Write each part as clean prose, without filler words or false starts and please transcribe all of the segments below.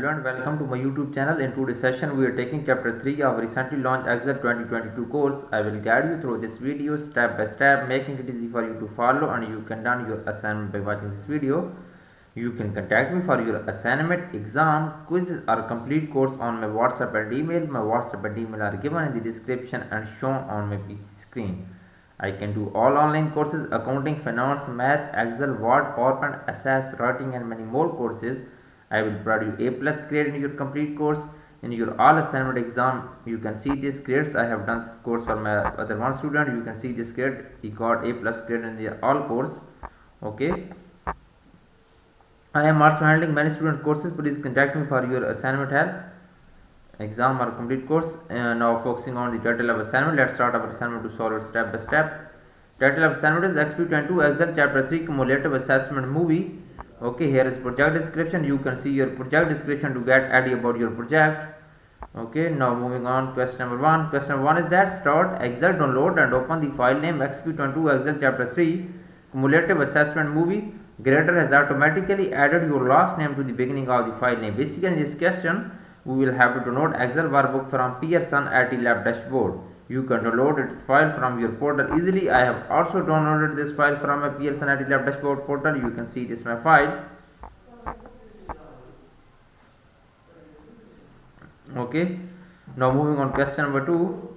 Hello and welcome to my YouTube channel. In today's session, we are taking chapter 3 of recently launched Exp22 course. I will guide you through this video step by step, making it easy for you to follow, and you can done your assignment by watching this video. You can contact me for your assignment, exam, quizzes or complete course on my WhatsApp and email. My WhatsApp and email are given in the description and shown on my PC screen. I can do all online courses: accounting, finance, math, Excel, Word, PowerPoint, Access, writing and many more courses. I will provide you A+ grade in your complete course. In your all assignment exam, you can see these grades. I have done this course for my other one student. You can see this grade. He got A+ grade in the all course. Okay. I am also handling many student courses. Please contact me for your assignment help, exam or complete course. Now focusing on the title of assignment. Let's start our assignment to solve it step by step. Title of assignment is Exp22 Excel Chapter 3 Cumulative Assessment Movie. Okay, here is project description. You can see your project description to get idea about your project. Okay, now moving on. Question number 1. Question number 1 is that start Excel, download and open the file name Exp22 Excel Chapter 3 Cumulative Assessment Movies. Grader has automatically added your last name to the beginning of the file name. Basically, in this question, we will have to download Excel workbook from Pearson IT Lab dashboard. You can download its file from your portal easily. I have also downloaded this file from my Pearson IT Lab dashboard portal. You can see this my file. Okay, now moving on. Question number 2.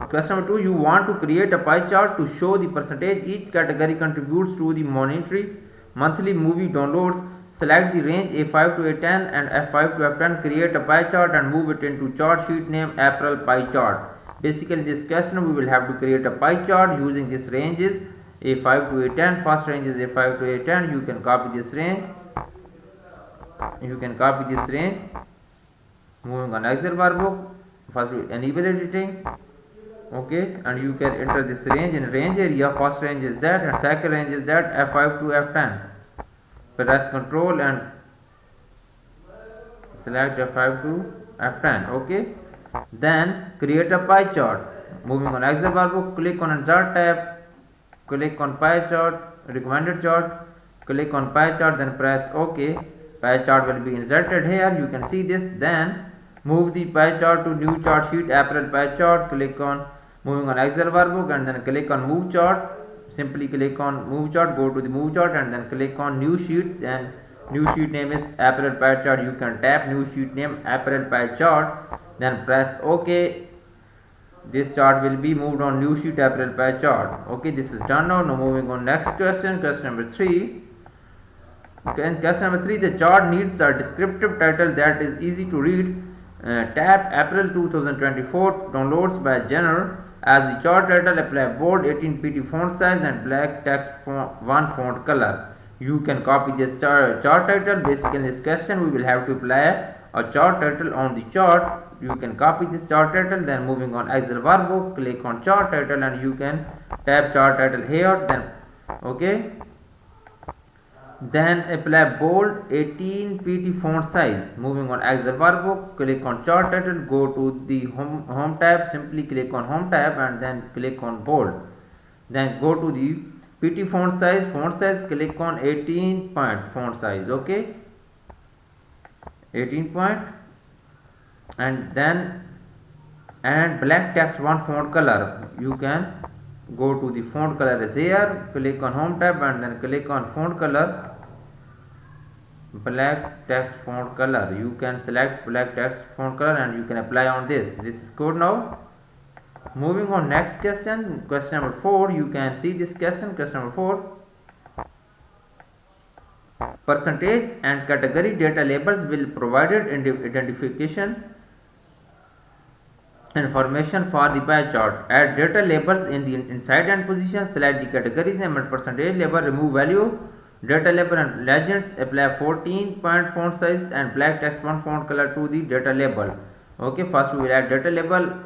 Question number 2, you want to create a pie chart to show the percentage each category contributes to the monthly movie downloads. Select the range A5 to A10 and F5 to F10. Create a pie chart and move it into chart sheet name April pie chart. Basically, in this question, we will have to create a pie chart using this ranges A5 to A10. First range is A5 to A10. You can copy this range. Moving on Excel workbook. First, we enable editing. Okay, and you can enter this range in range area. First range is that and second range is that F5 to F10. Press Ctrl and select F5 to F10. Okay, then create a pie chart. Moving on Excel workbook, click on Insert tab, click on Pie Chart, Recommended Chart, click on Pie Chart, then press OK. Pie chart will be inserted here. You can see this. Then move the pie chart to new chart sheet April pie chart. Click on moving on Excel workbook and then click on Move Chart. Simply click on Move Chart, go to the Move Chart and then click on New Sheet. Then new sheet name is April pie chart. You can tap new sheet name April pie chart. Then press OK. This chart will be moved on new sheet April pie chart. Okay, this is done now. Now moving on next question. Question number 3. Okay, in question number 3, the chart needs a descriptive title that is easy to read. Tap April 2024 downloads by genre. As the chart title, apply bold 18 pt font size and black text one font color. You can copy this chart title. Basically, in this question, we will have to apply a chart title on the chart. You can copy this chart title. Then moving on Excel workbook, click on chart title and you can tap chart title here. Then okay. Then apply bold 18 pt font size. Moving on Excel workbook, click on chart title, go to the home tab, simply click on home tab and then click on bold. Then go to the pt font size, click on 18 point font size. Okay, 18 point and then black text one font color. You can go to the font color is here, click on home tab and then click on font color, black text font color. You can select black text font color and you can apply on this. This is good. Now moving on next question. Question number 4. You can see this question. Question number 4. Percentage and category data labels will provided identification information for the pie chart. Add data labels in the inside and position. Select the categories name and percentage label. Remove value, data label and legends. Apply 14 point font size and black text one font color to the data label. Okay, first we will add data label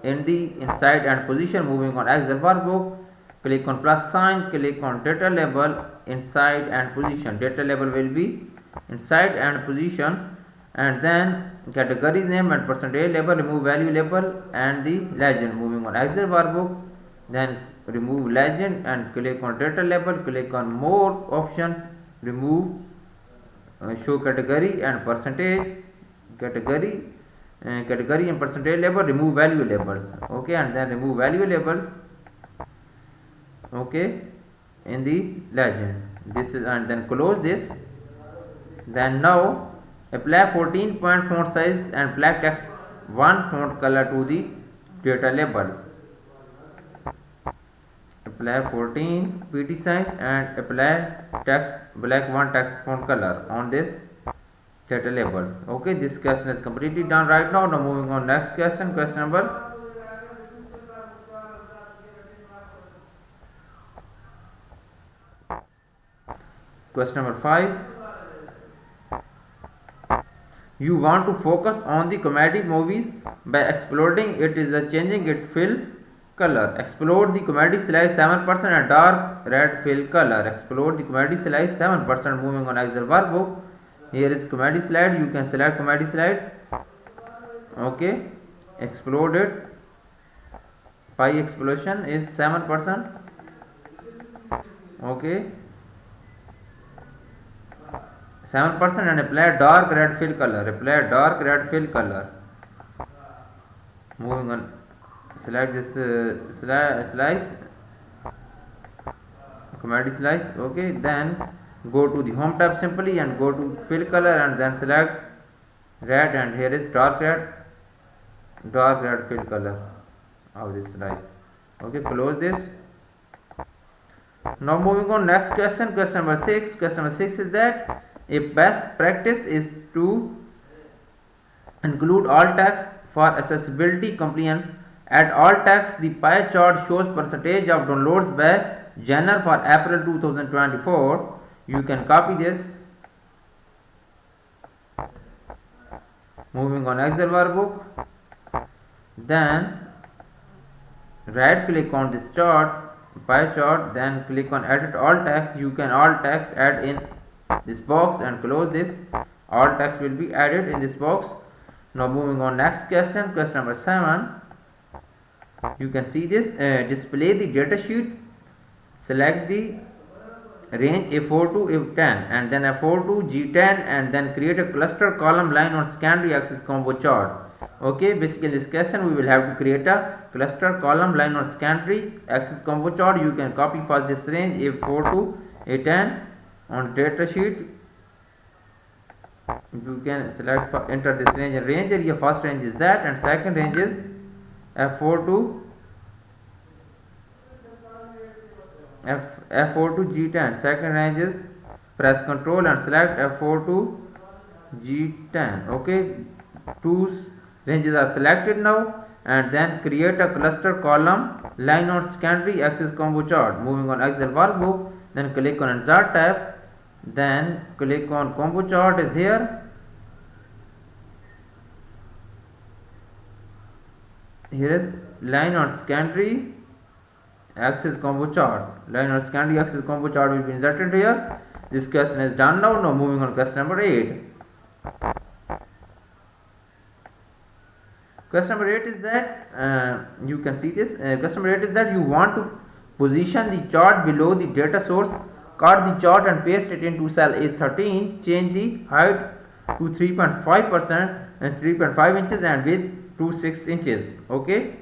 in the inside and position. Moving on Excel workbook, click on plus sign, click on data label inside and position. Data label will be inside and position, and then categories name and percentage label. Remove value label and the legend. Moving on Excel workbook, then remove legend and click on data label, click on more options, remove show category and percentage, category and percentage label, remove value labels. Okay, and then remove value labels. Okay, in the legend. This is, and then close this. Then now apply 14-point font size and black text 1 font color to the data labels. Apply 14 pt size and apply text black 1 text font color on this data label. Okay, this question is completely done right now. Now moving on next question, question number question number 5. You want to focus on the comedy movies by exploding it is a changing it fill color. Explode the comedy slice 7% and dark red fill color. Explode the comedy slice 7%. Moving on Excel workbook. Here is comedy slide. You can select comedy slide. Okay. Explode it. Pie explosion is 7%. Okay. 7% and apply dark red fill color. Apply dark red fill color. Moving on, select this slice, comedy slice. Okay, then go to the home tab simply and go to fill color and then select red, and here is dark red fill color of this slice. Okay, close this. Now moving on next question, question number 6. Question number 6 is that a best practice is to include alt text for accessibility compliance. At alt text, the pie chart shows percentage of downloads by genre for April 2024. You can copy this. Moving on Excel workbook. Then right click on this chart, pie chart, then click on edit alt text. You can alt text add in this box and close this. Alt text will be added in this box. Now moving on next question, question number 7. You can see this, display the data sheet, select the range A4 to A10 and then A4 to G10 and then create a cluster column line on secondary axis combo chart. Okay, basically in this question we will have to create a cluster column line on secondary axis combo chart. You can copy first this range A4 to A10 on data sheet. You can select enter this range and range area. First range is that and second range is F4 to G10. Second range is press Ctrl and select F4 to G10. Okay, two ranges are selected now, and then create a cluster column line on secondary axis combo chart. Moving on Excel workbook, then click on Insert tab, then click on combo chart is here. Here is line on secondary axis combo chart. Line on secondary axis combo chart will be inserted here. This question is done now. Now moving on question number 8. Question number 8 is that you can see this. Question number 8 is that you want to position the chart below the data source. Cut the chart and paste it into cell A13. Change the height to 3.5% and 3.5 inches and width to 6 inches. Okay.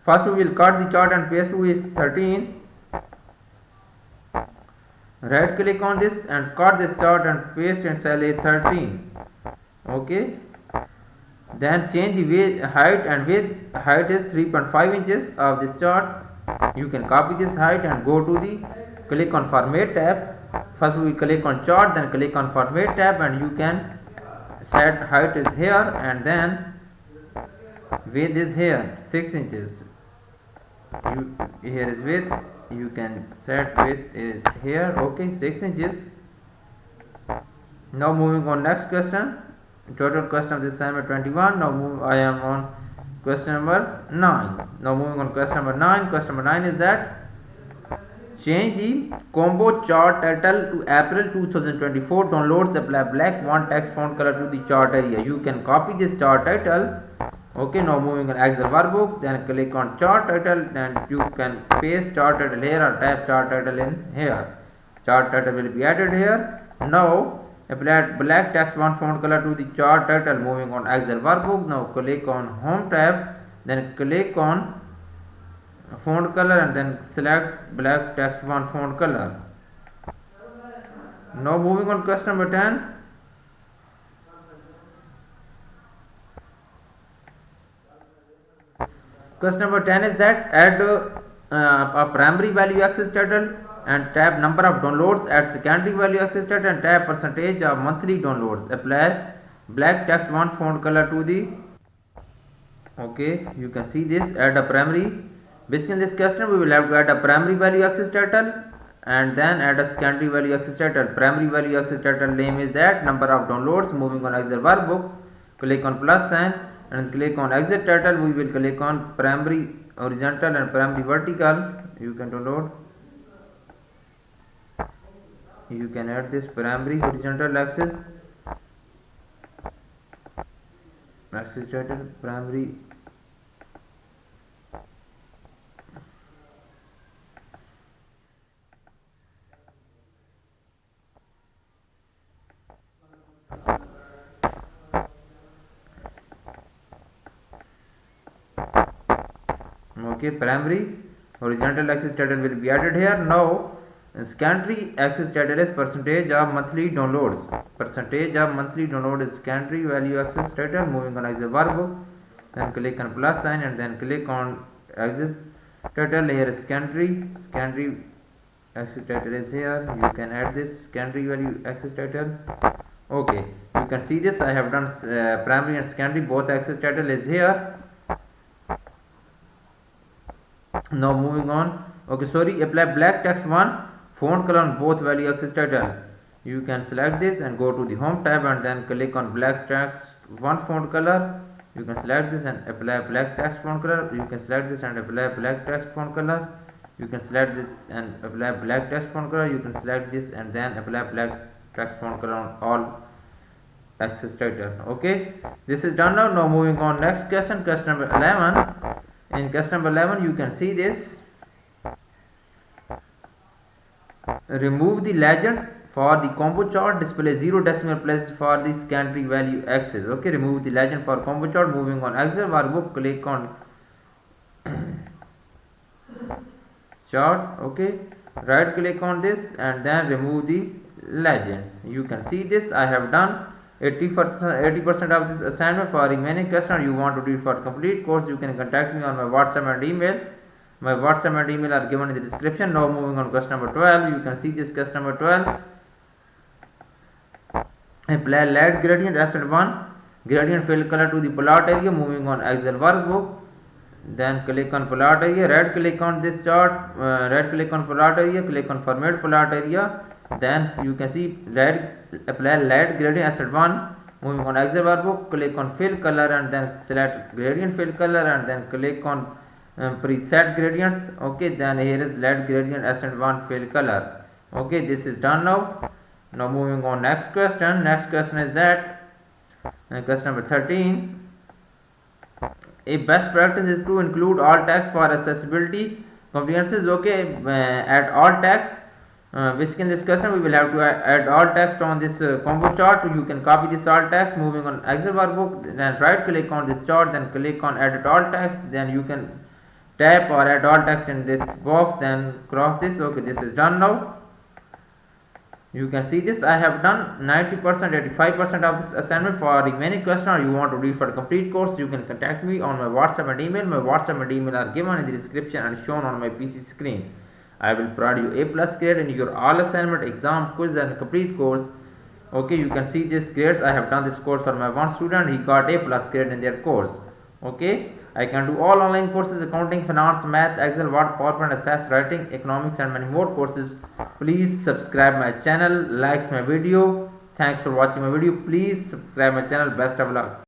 First we will cut the chart and paste to A13. Right click on this and cut this chart and paste in cell A13. Okay. Then change the height and width. Height is 3.5 inches of this chart. You can copy this height and go to the click on format tab. First we will click on chart, then click on format tab, and you can set height is here and then width is here 6 inches. Here is width, you can set width is here. Okay, 6 inches. Now moving on next question. Total question of this assignment 21. Now I am on question number 9. Now moving on question number 9. Question number 9 is that change the combo chart title to April 2024 downloads. Apply black one text font color to the chart area. You can copy this chart title. Okay, now moving on Excel workbook, then click on chart title and you can paste chart title here or type chart title in here. Chart title will be added here. Now Apply black text font color to the chart title. Moving on Excel workbook. Now click on home tab, then click on font color and then select black text font color. Now moving on question number 10. Question number 10 is that add a primary value access title and tab number of downloads, add secondary value access title and tab percentage of monthly downloads. Apply black text font color to the, okay, you can see this, add a primary. Basically in this question we will have to add a primary value access title and then add a secondary value access title. Primary value access title name is that number of downloads. Moving on Excel workbook, click on plus sign and click on exit title. We will click on primary horizontal and primary vertical. You can download, you can add this primary horizontal axis title, primary okay, primary horizontal axis title will be added here. Now secondary axis title is percentage of monthly downloads. Percentage of monthly download is secondary value axis title. Moving on Excel workbook, then click on plus sign and then click on axis title. Here is secondary axis title is here. You can add this secondary value axis title. Okay, you can see this. I have done primary and secondary, both axis title is here. Now moving on, okay, sorry, apply black text font color on both value axis title. You can select this and go to the home tab and then click on black text font color. You can select this and apply black text font color. You can select this and apply black text font color. You can select this and apply black text font color. You can select this and then apply black text font color on all axis title. Okay, this is done now. Now moving on next question, question number 11. In question number 11 you can see this, remove the legends for the combo chart, display 0 decimal place for the secondary value axis. Okay, remove the legend for combo chart. Moving on Excel workbook, click on chart, okay, right click on this and then remove the legends. You can see this. I have done 80% of this assignment. For remaining question you want to do it for complete course, you can contact me on my WhatsApp and email. My WhatsApp and email are given in the description. Now moving on question number 12. You can see this question number 12. Apply light gradient asset 1 gradient fill color to the plot area. Moving on Excel workbook, then click on plot area, right click on this chart, right click on plot area, click on format plot area. Then you can see apply light gradient asset 1. Moving on Excel workbook, click on fill color and then select gradient fill color and then click on preset gradients. Okay, then here is light gradient asset 1 fill color. Okay, this is done now. Now moving on next question. Next question is that question number 13. A best practice is to include all text for accessibility comprehensions. Okay, add all text. Basically in this question we will have to add all text on this combo chart. You can copy this all text. Moving on Excel workbook, then right click on this chart, then click on edit all text. Then you can tap or add all text in this box, then cross this. Okay, this is done now. You can see this. I have done 90%, 85% of this assignment. For remaining question or you want to do it for a complete course, you can contact me on my WhatsApp and email. My WhatsApp and email are given in the description and shown on my PC screen. I will provide you A+ grade in your all assignment, exam, quiz and complete course. Okay, you can see these grades. I have done this course for my one student. He got A+ grade in their course. Okay, I can do all online courses: accounting, finance, math, Excel, Word, PowerPoint, assess, writing, economics and many more courses. Please subscribe my channel, likes my video. Thanks for watching my video. Please subscribe my channel. Best of luck.